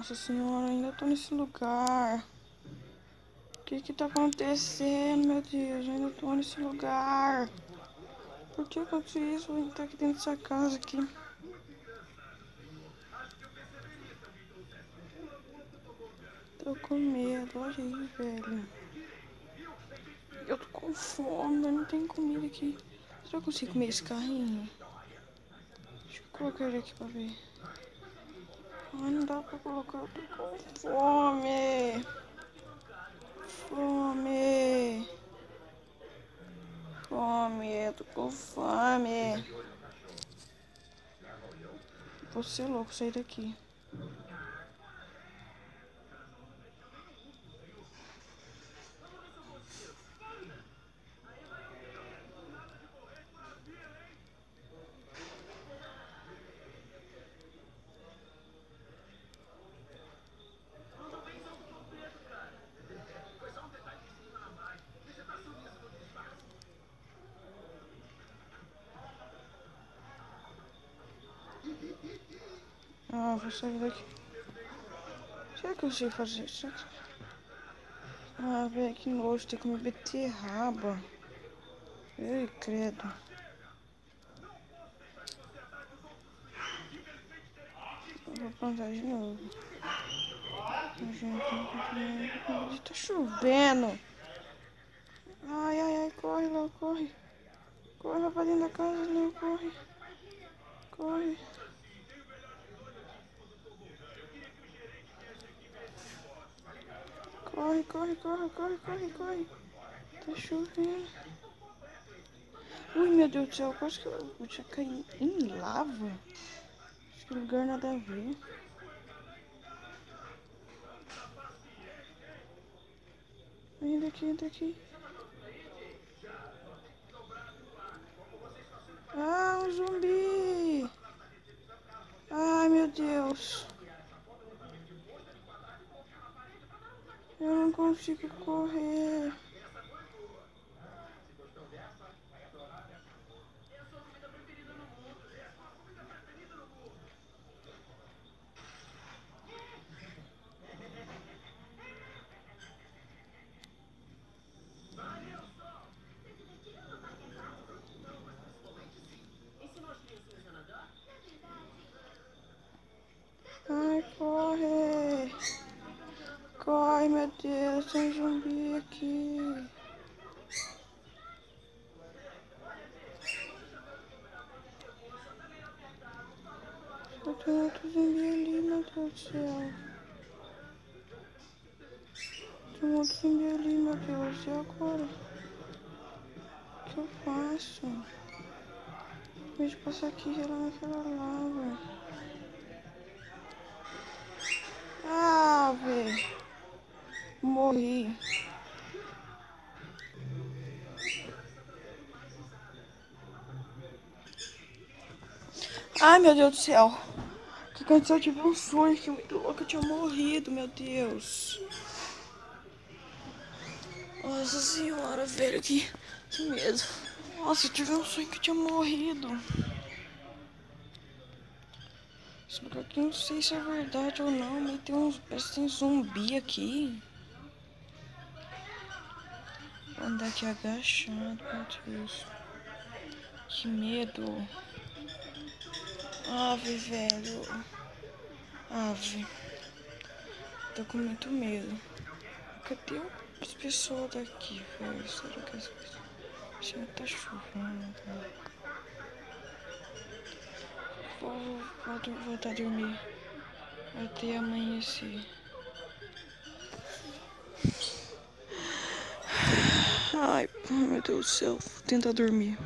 Nossa senhora, ainda tô nesse lugar. O que tá acontecendo, meu Deus? Eu ainda tô nesse lugar. Por que aconteceu isso? A gente tá aqui dentro dessa casa aqui. Tô com medo, olha aí, velho. Eu tô com fome, mas não tem comida aqui. Será que eu consigo comer esse carrinho? Deixa eu colocar ele aqui pra ver. Ai, não dá pra colocar, eu tô com fome. Fome. Fome, eu tô com fome. Você é louco, sair daqui. Ah, vou sair daqui. Será que eu sei fazer isso? Ah, velho, que nojo, tem que comer beterraba. Ei, credo. Eu vou plantar de novo. Gente, tá chovendo. Ai, ai, ai, corre lá, corre. Corre lá pra dentro da casa, não, corre. Corre. Corre, corre, corre, corre, corre, corre. Tá chovendo. Ui, meu Deus do céu, quase que eu tinha caído em lava. Acho que lugar nada a ver. Entra aqui, entra aqui. Ah, um zumbi. Ai, meu Deus. Eu não consigo correr. Ai, corre. Corre, meu Deus, tem zumbi aqui. Tem outro zumbi ali, meu Deus do céu. Tem outro zumbi ali, meu Deus. E agora? O que eu faço? Em vez de passar aqui, gelar naquela lava. Ah, velho. Morri. Ai, meu Deus do céu. O que aconteceu? Eu tive um sonho que muito louco. Eu tinha morrido, meu Deus. Nossa senhora, velho. Que medo. Nossa, eu tive um sonho que eu tinha morrido. Esse lugar aqui não sei se é verdade ou não, mas tem uns... Parece que tem zumbi aqui. Vou andar aqui agachado, meu Deus. Que medo. Ave, velho. Ave. Tô com muito medo. Cadê as pessoas daqui, velho? Será que as pessoas... Já tá chovendo, tá? Vou voltar a dormir. Até amanhecer. Ai, meu Deus do céu. Vou tentar dormir.